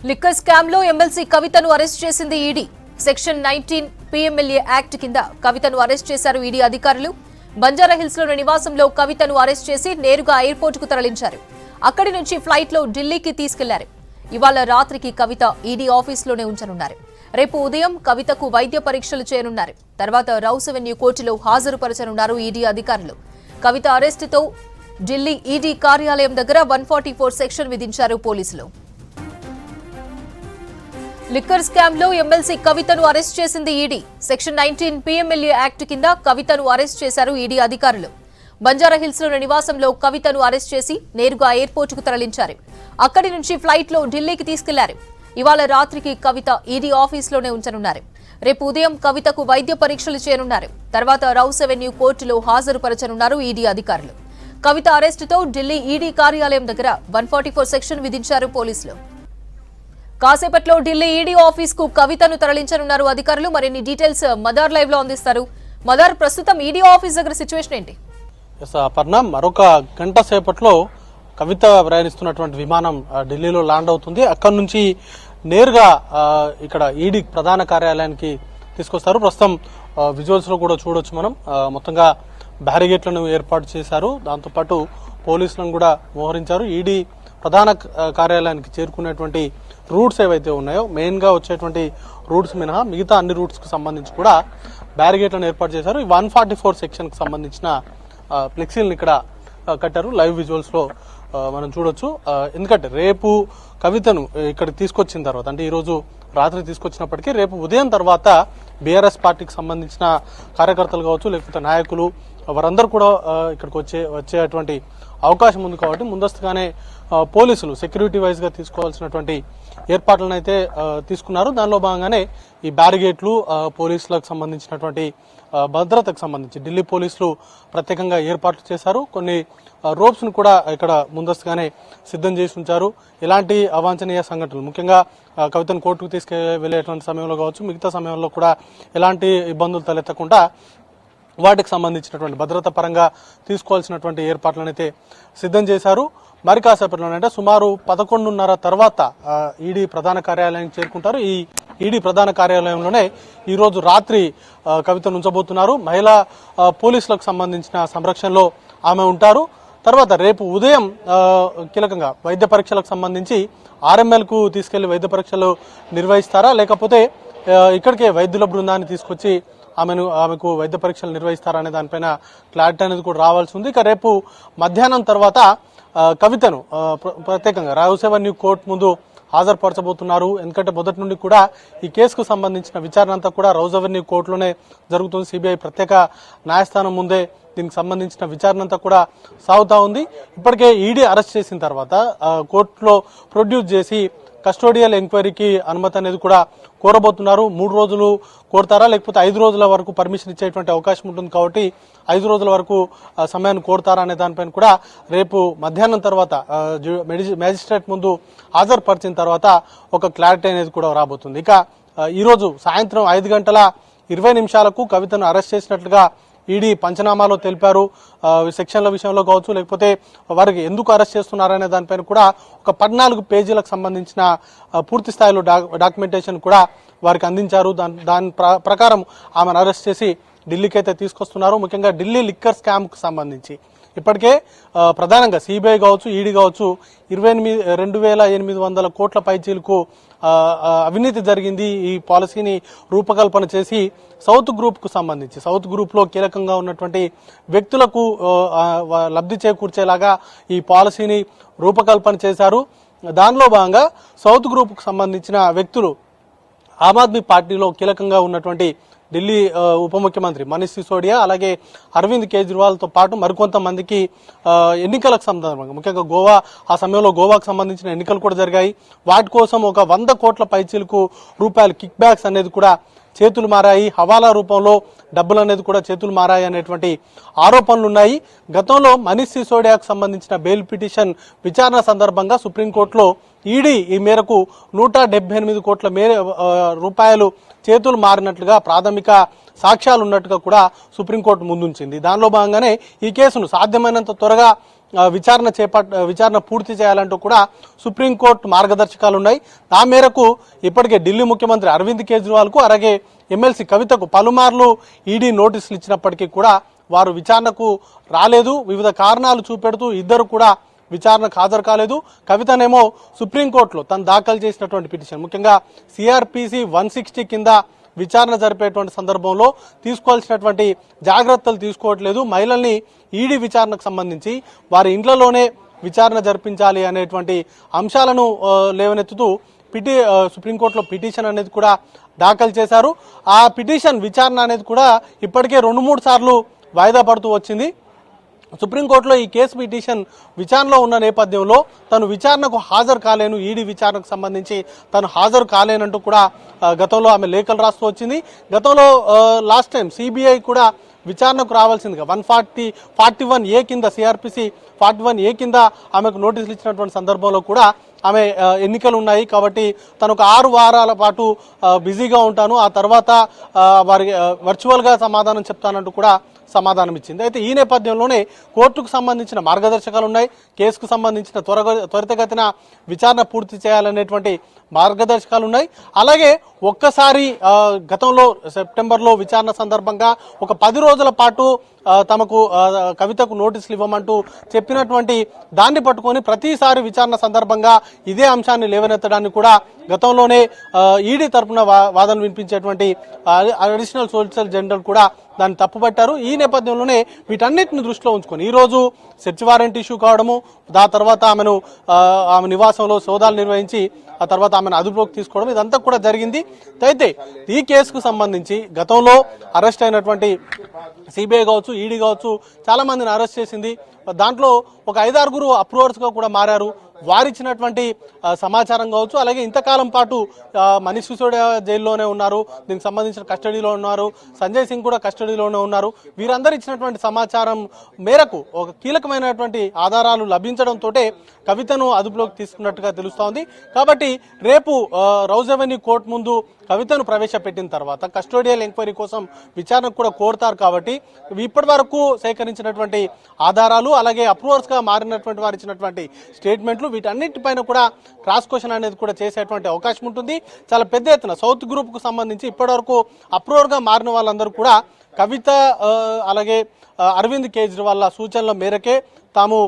Liquor scam లో MLC కవితను arrest చేసింది ఈడీ. సెక్షన్ 19 పీఎంఎల్ఏ యాక్ట్ కింద కవితను అరెస్ట్ చేశారు ఈడీ అధికారులు. బంజారాహిల్స్ లోని నివాసంలో కవితను అరెస్ట్ చేసి నేరుగా ఎయిర్పోర్ట్ కు తరలించారు. అక్కడి నుంచి ఫ్లైట్ లో ఢిల్లీకి తీసుకెళ్లారు. ఇవాళ రాత్రికి కవిత ఈడీ ఆఫీసులోనే ఉంచనున్నారు. రేపు ఉదయం కవితకు వైద్య పరీక్షలు చేయనున్నారు. తర్వాత రౌస్ అవెన్యూ కోర్టులో హాజరుపరచనున్నారు ఈడీ అధికారులు. కవిత అరెస్టుతో ఢిల్లీ ఈడీ కార్యాలయం దగ్గర 144 సెక్షన్ విధించారు పోలీసులు. లిక్కర్ స్కామ్ లో ఎమ్మెల్సీ కవితను అరెస్ట్ చేసింది ఈడీ. సెక్షన్ 19 పీఎంఎల్ఏ యాక్ట్ కింద కవితను అరెస్ట్ చేశారు ఈడీ అధికారులు. బంజారాహిల్స్ లోని నివాసంలో కవితను అరెస్ట్ చేసి నేరుగా ఎయిర్పోర్ట్ కు తరలించారు. అక్కడి నుంచి ఫ్లైట్ లో ఢిల్లీకి తీసుకెళ్లారు. ఇవాళ రాత్రికి కవిత ఈడీ ఆఫీసులోనే ఉంచనున్నారు. రేపు ఉదయం కవితకు వైద్య పరీక్షలు చేయనున్నారు. తర్వాత రౌస్ అవెన్యూ కోర్టులో హాజరుపరచనున్నారు ఈడీ అధికారులు. కవిత అరెస్టుతో ఢిల్లీ ఈడీ కార్యాలయం దగ్గర 144 సెక్షన్ విధించారు పోలీసులు. కాసేపట్లో ఢిల్లీ ఈడీ ఆఫీస్ కు కవితను తరలించనున్నారు అధికారులు. మరిన్ని డీటెయిల్స్ మదార్ లైవ్ లో అందిస్తారు. మదార్, ప్రస్తుతం ఈడీ ఆఫీస్ దగ్గర సిచ్యువేషన్ ఏంటి? అపర్ణ, మరొక గంట సేపట్లో కవిత ప్రయాణిస్తున్నటువంటి విమానం ఢిల్లీలో ల్యాండ్ అవుతుంది. అక్కడి నుంచి నేరుగా ఇక్కడ ఈడీ ప్రధాన కార్యాలయానికి తీసుకొస్తారు. ప్రస్తుతం విజువల్స్ లో కూడా చూడొచ్చు మనం. మొత్తంగా బ్యారిగేట్లను ఏర్పాటు చేశారు. దాంతోపాటు పోలీసులను కూడా మోహరించారు. ఈడీ ప్రధాన కార్యాలయానికి చేరుకునేటువంటి రూట్స్ ఏవైతే ఉన్నాయో, మెయిన్ గా వచ్చేటువంటి రూట్స్ మినహా మిగతా అన్ని రూట్స్ కు సంబంధించి కూడా బ్యారిగేట్లను ఏర్పాటు చేశారు. 144 సెక్షన్ కు సంబంధించిన ఫ్లెక్సీలను ఇక్కడ కట్టారు. లైవ్ విజువల్స్ లో మనం చూడొచ్చు. ఎందుకంటే రేపు కవితను ఇక్కడ తీసుకొచ్చిన తర్వాత, అంటే ఈ రోజు రాత్రి తీసుకొచ్చినప్పటికీ రేపు ఉదయం తర్వాత బీఆర్ఎస్ పార్టీకి సంబంధించిన కార్యకర్తలు కావచ్చు, లేకపోతే నాయకులు, వారందరూ కూడా ఇక్కడికి వచ్చేటువంటి అవకాశం ఉంది. కాబట్టి ముందస్తుగానే పోలీసులు సెక్యూరిటీ వైజ్ గా తీసుకోవాల్సినటువంటి ఏర్పాట్లను అయితే తీసుకున్నారు. దానిలో భాగంగానే ఈ బ్యారిగేట్లు, పోలీసులకు సంబంధించినటువంటి భద్రతకు సంబంధించి ఢిల్లీ పోలీసులు ప్రత్యేకంగా ఏర్పాట్లు చేశారు. కొన్ని రోప్స్ ను కూడా ఇక్కడ ముందస్తుగానే సిద్ధం చేసి ఉంచారు. ఎలాంటి అవాంఛనీయ సంఘటనలు, ముఖ్యంగా కవితను కోర్టుకు తీసుకెళ్లేటువంటి సమయంలో కావచ్చు, మిగతా సమయంలో కూడా ఎలాంటి ఇబ్బందులు తలెత్తకుండా వాటికి సంబంధించినటువంటి భద్రత పరంగా తీసుకోవాల్సినటువంటి ఏర్పాట్లను అయితే సిద్ధం చేశారు. మరి కాసేపట్లోనే, అంటే సుమారు 11:30 తర్వాత ఈడీ ప్రధాన కార్యాలయానికి చేరుకుంటారు. ఈ ఈడీ ప్రధాన కార్యాలయంలోనే ఈ రోజు రాత్రి కవితను ఉంచబోతున్నారు. మహిళా పోలీసులకు సంబంధించిన సంరక్షణలో ఆమె ఉంటారు. తర్వాత రేపు ఉదయం కీలకంగా వైద్య పరీక్షలకు సంబంధించి ఆర్ఎంఎల్ కు తీసుకెళ్లి వైద్య పరీక్షలు నిర్వహిస్తారా, లేకపోతే ఇక్కడికే వైద్యుల బృందాన్ని తీసుకొచ్చి ఆమెకు వైద్య పరీక్షలు నిర్వహిస్తారా అనే దానిపైన క్లారిటీ అనేది కూడా రావాల్సి ఉంది. ఇక రేపు మధ్యాహ్నం తర్వాత కవితను ప్రత్యేకంగా రౌస్ అవెన్యూ కోర్టు ముందు హాజరుపరచబోతున్నారు. ఎందుకంటే మొదటి నుండి కూడా ఈ కేసుకు సంబంధించిన విచారణ అంతా కూడా రౌస్ అవెన్యూ కోర్టులోనే జరుగుతుంది. సిబిఐ ప్రత్యేక న్యాయస్థానం ముందే దీనికి సంబంధించిన విచారణ అంతా కూడా సాగుతా ఉంది. ఇప్పటికే ఈడీ అరెస్ట్ చేసిన తర్వాత కోర్టులో ప్రొడ్యూస్ చేసి కస్టోడియల్ ఎంక్వైరీకి అనుమతి అనేది కూడా కోరబోతున్నారు. 3 రోజులు కోరతారా, లేకపోతే 5 రోజుల వరకు పర్మిషన్ ఇచ్చేటువంటి అవకాశం ఉంటుంది. కాబట్టి 5 రోజుల వరకు సమయాన్ని కోరతారా అనే దానిపైన కూడా రేపు మధ్యాహ్నం తర్వాత మేజిస్ట్రేట్ ముందు హాజరుపరిచిన తర్వాత ఒక క్లారిటీ అనేది కూడా రాబోతుంది. ఇక ఈ రోజు సాయంత్రం 5:20 కవితను అరెస్ట్ చేసినట్లుగా ఈడీ పంచనామాలో తెలిపారు. సెక్షన్ల విషయంలో కావచ్చు, లేకపోతే వారికి ఎందుకు అరెస్ట్ చేస్తున్నారనే దానిపైన కూడా ఒక 14 పేజీలకు సంబంధించిన పూర్తి స్థాయిలో డాక్యుమెంటేషన్ కూడా వారికి అందించారు. దాని ప్రకారం ఆమెను అరెస్ట్ చేసి ఢిల్లీకి అయితే తీసుకొస్తున్నారు. ముఖ్యంగా ఢిల్లీ లిక్కర్ స్కామ్ కు సంబంధించి ఇప్పటికే ప్రధానంగా సిబిఐ కావచ్చు, ఈడీ కావచ్చు 2,800 కోట్ల పైచీలకు అవినీతి జరిగింది. ఈ పాలసీని రూపకల్పన చేసి సౌత్ గ్రూప్ కు సంబంధించి, సౌత్ గ్రూప్ లో కీలకంగా ఉన్నటువంటి వ్యక్తులకు లబ్ధి చేకూర్చేలాగా ఈ పాలసీని రూపకల్పన చేశారు. దానిలో భాగంగా సౌత్ గ్రూప్ కు సంబంధించిన వ్యక్తులు ఆమ్ ఆద్మీ పార్టీలో కీలకంగా ఉన్నటువంటి ఢిల్లీ ఉప ముఖ్యమంత్రి మనీష్ సిసోడియా, అలాగే అరవింద్ కేజ్రీవాల్ తో పాటు మరికొంతమందికి ఎన్నికలకు సందర్భంగా, ముఖ్యంగా గోవా, ఆ సమయంలో గోవాకు సంబంధించిన ఎన్నికలు కూడా జరిగాయి. వాటి కోసం ఒక 100 కోట్ల పైచీలకు రూపాయలు కిక్ బ్యాక్స్ అనేది కూడా చేతులు మారాయి. హవాలా రూపంలో డబ్బులు అనేది కూడా చేతులు మారాయి అనేటువంటి ఆరోపణలు ఉన్నాయి. గతంలో మనీష్ సిసోడియాకు సంబంధించిన బెయిల్ పిటిషన్ విచారణ సందర్భంగా సుప్రీంకోర్టులో ఈడీ ఈ మేరకు 178 కోట్ల రూపాయలు చేతులు మారినట్లుగా ప్రాథమిక సాక్ష్యాలు ఉన్నట్టుగా కూడా సుప్రీంకోర్టు ముందుంచింది. దానిలో భాగంగానే ఈ కేసును సాధ్యమైనంత త్వరగా విచారణ పూర్తి చేయాలంటూ కూడా సుప్రీంకోర్టు మార్గదర్శకాలు ఉన్నాయి. ఆ మేరకు ఇప్పటికే ఢిల్లీ ముఖ్యమంత్రి అరవింద్ కేజ్రీవాల్కు అలాగే ఎమ్మెల్సీ కవితకు పలుమార్లు ఈడీ నోటీసులు ఇచ్చినప్పటికీ కూడా వారు విచారణకు రాలేదు. వివిధ కారణాలు చూపెడుతూ ఇద్దరు కూడా విచారణకు హాజరు కాలేదు. కవితనేమో సుప్రీంకోర్టులో తను దాఖలు చేసినటువంటి పిటిషన్, ముఖ్యంగా సిఆర్పిసి 160 కింద విచారణ జరిపేటువంటి సందర్భంలో తీసుకోవాల్సినటువంటి జాగ్రత్తలు తీసుకోవట్లేదు. మహిళల్ని ఈడీ విచారణకు సంబంధించి వారి ఇండ్లలోనే విచారణ జరిపించాలి అనేటువంటి అంశాలను లేవనెత్తుతూ సుప్రీంకోర్టులో పిటిషన్ అనేది కూడా దాఖలు చేశారు. ఆ పిటిషన్ విచారణ అనేది కూడా ఇప్పటికే 2-3 సార్లు వాయిదా పడుతూ వచ్చింది. సుప్రీంకోర్టులో ఈ కేసు పిటిషన్ విచారణలో ఉన్న నేపథ్యంలో తను విచారణకు హాజరు కాలేను, ఈడీ విచారణకు సంబంధించి తను హాజరు కాలేనంటూ కూడా గతంలో ఆమె లేఖలు రాస్తూ వచ్చింది. గతంలో లాస్ట్ టైం సిబిఐ కూడా విచారణకు రావాల్సిందిగా 141A కింద సిఆర్పిసి 41A కింద ఆమెకు నోటీసులు ఇచ్చినటువంటి సందర్భంలో కూడా ఆమె ఎన్నికలు ఉన్నాయి కాబట్టి తను ఒక 6 వారాల పాటు బిజీగా ఉంటాను, ఆ తర్వాత వారి వర్చువల్గా సమాధానం చెప్తానంటూ కూడా సమాధానం ఇచ్చింది. అయితే ఈ నేపథ్యంలోనే కోర్టుకు సంబంధించిన మార్గదర్శకాలు ఉన్నాయి. కేసుకు సంబంధించిన త్వరితగతిన విచారణ పూర్తి చేయాలనేటువంటి మార్గదర్శకాలు ఉన్నాయి. అలాగే ఒక్కసారి గతంలో సెప్టెంబర్లో విచారణ సందర్భంగా ఒక 10 రోజుల పాటు తమకు కవితకు నోటీసులు ఇవ్వమంటూ చెప్పినటువంటి దాన్ని పట్టుకొని ప్రతిసారి విచారణ సందర్భంగా ఇదే అంశాన్ని లేవనెత్తడాన్ని కూడా గతంలోనే ఈడీ తరఫున వాదనలు వినిపించేటువంటి అడిషనల్ సోలిసిటర్ జనరల్ కూడా దాన్ని తప్పుపట్టారు. ఈ నేపథ్యంలోనే వీటన్నిటిని దృష్టిలో ఉంచుకొని ఈరోజు సెర్చ్ వారెంట్ ఇష్యూ కావడము, ఆ తర్వాత ఆమె నివాసంలో సోదాలు నిర్వహించి ఆ తర్వాత ఆమెను అదుపులోకి తీసుకోవడం ఇదంతా కూడా జరిగింది. అయితే ఈ కేసుకు సంబంధించి గతంలో అరెస్ట్ అయినటువంటి సిబిఐ కావచ్చు, ఈడీ కావచ్చు, చాలా మందిని అరెస్ట్ చేసింది. దాంట్లో ఒక 5-6 అప్రూవర్స్గా కూడా మారారు. వారిచ్చినటువంటి సమాచారం కావచ్చు, అలాగే ఇంతకాలం పాటు మనీష్ సిసోడియా జైల్లోనే ఉన్నారు, దీనికి సంబంధించిన కస్టడీలో ఉన్నారు, సంజయ్ సింగ్ కూడా కస్టడీలోనే ఉన్నారు. వీరందరూ ఇచ్చినటువంటి సమాచారం మేరకు ఒక కీలకమైనటువంటి ఆధారాలు లభించడంతో కవితను అదుపులోకి తీసుకున్నట్టుగా తెలుస్తోంది. కాబట్టి రేపు రౌజ్ అవెన్యూ కోర్టు ముందు కవితను ప్రవేశపెట్టిన తర్వాత కస్టోడియల్ ఎంక్వైరీ కోసం విచారణకు కూడా కోరుతారు. కాబట్టి ఇప్పటి వరకు సేకరించినటువంటి ఆధారాలు అలాగే అప్రూవర్స్గా మారినటువంటి వారు ఇచ్చినటువంటి స్టేట్మెంట్లు వీటన్నిటిపైన కూడా క్రాస్ క్వశ్చన్ అనేది కూడా చేసేటువంటి అవకాశం ఉంటుంది. చాలా పెద్ద ఎత్తున సౌత్ గ్రూప్ కు సంబంధించి ఇప్పటివరకు అప్రూవర్గా మారిన వాళ్ళందరూ కూడా కవిత అలాగే అరవింద్ కేజ్రీవాల్ సూచనల మేరకే తాము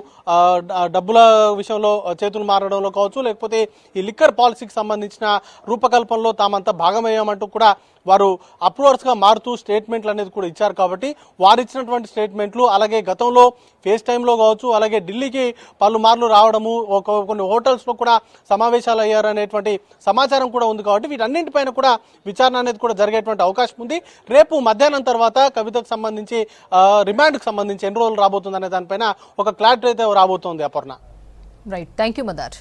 డబ్బుల విషయంలో చేతులు మారడంలో కావచ్చు, లేకపోతే ఈ లిక్కర్ పాలసీకి సంబంధించిన రూపకల్పనలో తామంతా భాగమయ్యామంటూ కూడా వారు అప్రూవర్స్గా మారుతూ స్టేట్మెంట్లు అనేది కూడా ఇచ్చారు. కాబట్టి వారు ఇచ్చినటువంటి స్టేట్మెంట్లు అలాగే గతంలో ఫేస్ టైంలో కావచ్చు, అలాగే ఢిల్లీకి పలుమార్లు రావడము, కొన్ని హోటల్స్లో కూడా సమావేశాలు అయ్యారనేటువంటి సమాచారం కూడా ఉంది. కాబట్టి వీటన్నింటిపైన కూడా విచారణ అనేది కూడా జరిగేటువంటి అవకాశం ఉంది. రేపు మధ్యాహ్నం తర్వాత కవితకు సంబంధించి రిమాండ్కి సంబంధించి ఎన్ని రోజులు రాబోతుంది అనే దానిపైన ఒక క్లారిటీ అయితే రాబోతోంది. Aparna. Right, thank you Madar.